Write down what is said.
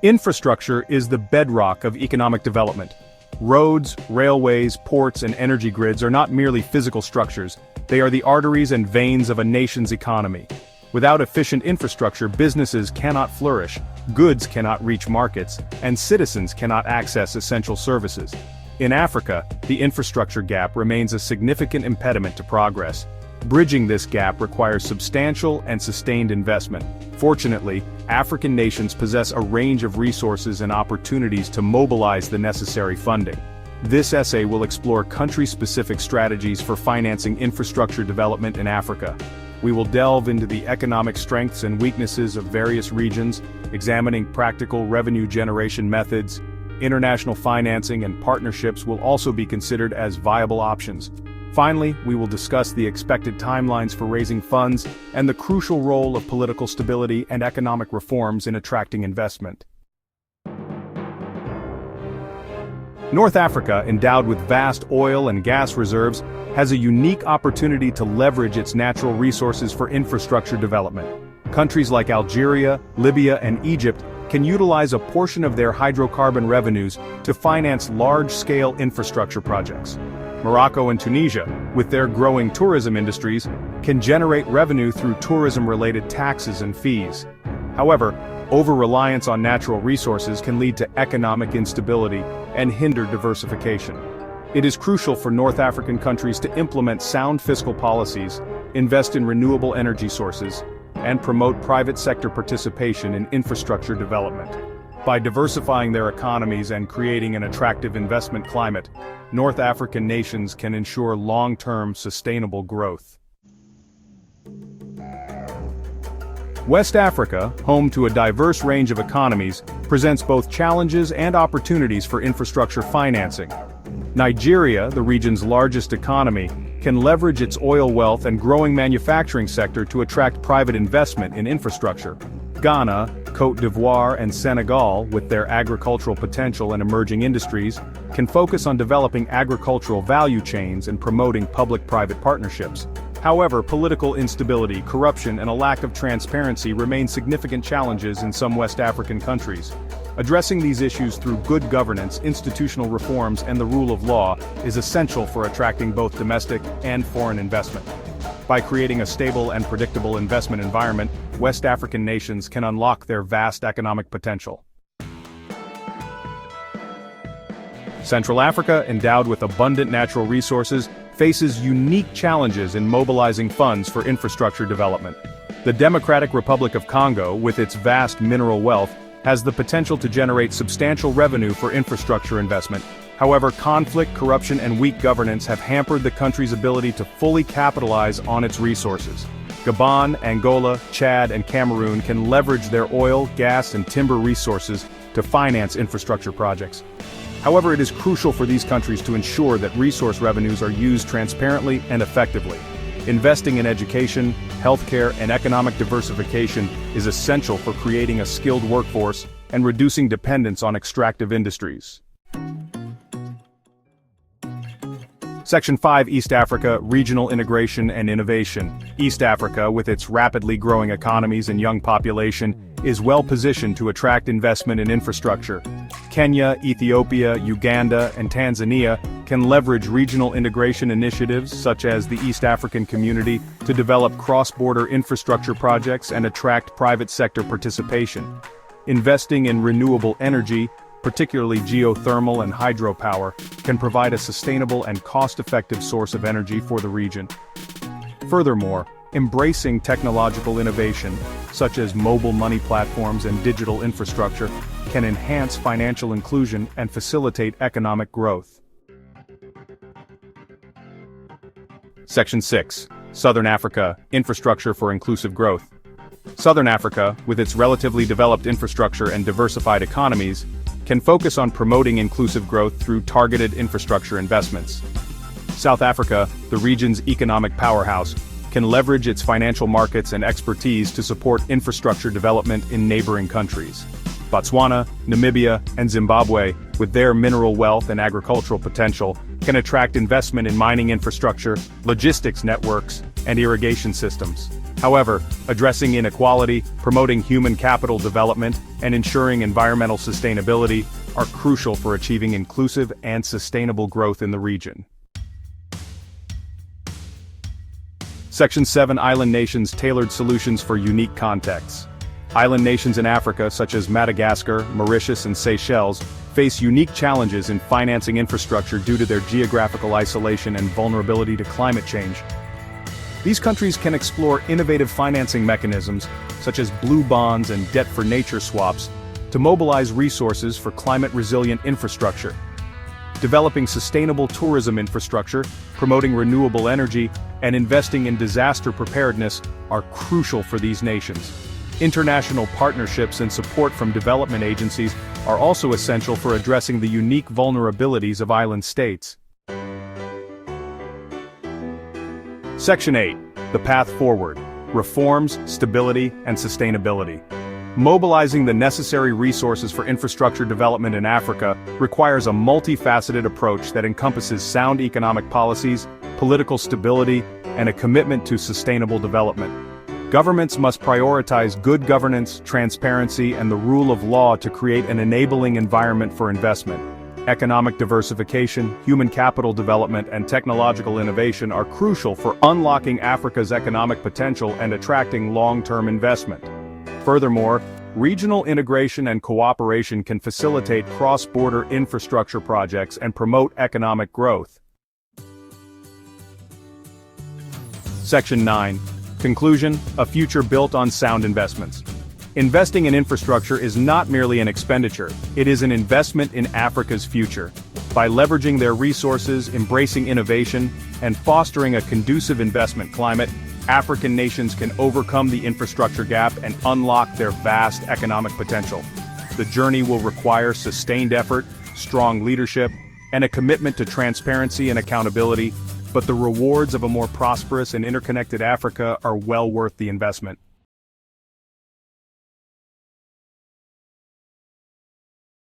Infrastructure is the bedrock of economic development. Roads, railways, ports, and energy grids are not merely physical structures, they are the arteries and veins of a nation's economy. Without efficient infrastructure, businesses cannot flourish, goods cannot reach markets, and citizens cannot access essential services. In Africa, the infrastructure gap remains a significant impediment to progress. Bridging this gap requires substantial and sustained investment. Fortunately, African nations possess a range of resources and opportunities to mobilize the necessary funding. This essay will explore country-specific strategies for financing infrastructure development in Africa. We will delve into the economic strengths and weaknesses of various regions, examining practical revenue generation methods. International financing and partnerships will also be considered as viable options. Finally, we will discuss the expected timelines for raising funds and the crucial role of political stability and economic reforms in attracting investment. North Africa, endowed with vast oil and gas reserves, has a unique opportunity to leverage its natural resources for infrastructure development. Countries like Algeria, Libya, and Egypt can utilize a portion of their hydrocarbon revenues to finance large-scale infrastructure projects. Morocco and Tunisia, with their growing tourism industries, can generate revenue through tourism-related taxes and fees. However, over-reliance on natural resources can lead to economic instability and hinder diversification. It is crucial for North African countries to implement sound fiscal policies, invest in renewable energy sources, and promote private sector participation in infrastructure development. By diversifying their economies and creating an attractive investment climate, North African nations can ensure long-term sustainable growth. West Africa, home to a diverse range of economies, presents both challenges and opportunities for infrastructure financing. Nigeria, the region's largest economy, can leverage its oil wealth and growing manufacturing sector to attract private investment in infrastructure. Ghana, Côte d'Ivoire, and Senegal, with their agricultural potential and emerging industries, can focus on developing agricultural value chains and promoting public-private partnerships. However, political instability, corruption, and a lack of transparency remain significant challenges in some West African countries. Addressing these issues through good governance, institutional reforms, and the rule of law is essential for attracting both domestic and foreign investment. By creating a stable and predictable investment environment, West African nations can unlock their vast economic potential. Central Africa, endowed with abundant natural resources, faces unique challenges in mobilizing funds for infrastructure development. The Democratic Republic of Congo, with its vast mineral wealth, has the potential to generate substantial revenue for infrastructure investment. However, conflict, corruption, and weak governance have hampered the country's ability to fully capitalize on its resources. Gabon, Angola, Chad, and Cameroon can leverage their oil, gas, and timber resources to finance infrastructure projects. However, it is crucial for these countries to ensure that resource revenues are used transparently and effectively. Investing in education, healthcare, and economic diversification is essential for creating a skilled workforce and reducing dependence on extractive industries. Section 5, East Africa, Regional Integration and Innovation. East Africa, with its rapidly growing economies and young population, is well positioned to attract investment in infrastructure. Kenya, Ethiopia, Uganda, and Tanzania can leverage regional integration initiatives such as the East African Community to develop cross-border infrastructure projects and attract private sector participation. Investing in renewable energy, particularly geothermal and hydropower, can provide a sustainable and cost-effective source of energy for the region. Furthermore, embracing technological innovation, such as mobile money platforms and digital infrastructure, can enhance financial inclusion and facilitate economic growth. Section 6. Southern Africa, Infrastructure for Inclusive Growth. Southern Africa, with its relatively developed infrastructure and diversified economies, can focus on promoting inclusive growth through targeted infrastructure investments. South Africa, the region's economic powerhouse, can leverage its financial markets and expertise to support infrastructure development in neighboring countries. Botswana, Namibia, and Zimbabwe, with their mineral wealth and agricultural potential, can attract investment in mining infrastructure, logistics networks, and irrigation systems. However, addressing inequality, promoting human capital development, and ensuring environmental sustainability are crucial for achieving inclusive and sustainable growth in the region. Section 7. Island nations tailored solutions for unique contexts. Island nations in Africa, such as Madagascar, Mauritius, and Seychelles, face unique challenges in financing infrastructure due to their geographical isolation and vulnerability to climate change. These countries can explore innovative financing mechanisms, such as blue bonds and debt-for-nature swaps, to mobilize resources for climate-resilient infrastructure. Developing sustainable tourism infrastructure, promoting renewable energy, and investing in disaster preparedness are crucial for these nations. International partnerships and support from development agencies are also essential for addressing the unique vulnerabilities of island states. Section 8. The Path Forward. Reforms, Stability, and Sustainability. Mobilizing the necessary resources for infrastructure development in Africa requires a multifaceted approach that encompasses sound economic policies, political stability, and a commitment to sustainable development. Governments must prioritize good governance, transparency, and the rule of law to create an enabling environment for investment. Economic diversification, human capital development, and technological innovation are crucial for unlocking Africa's economic potential and attracting long-term investment. Furthermore, regional integration and cooperation can facilitate cross-border infrastructure projects and promote economic growth. Section 9. Conclusion: a future built on sound investments. Investing in infrastructure is not merely an expenditure, it is an investment in Africa's future. By leveraging their resources, embracing innovation, and fostering a conducive investment climate, African nations can overcome the infrastructure gap and unlock their vast economic potential. The journey will require sustained effort, strong leadership, and a commitment to transparency and accountability, but the rewards of a more prosperous and interconnected Africa are well worth the investment.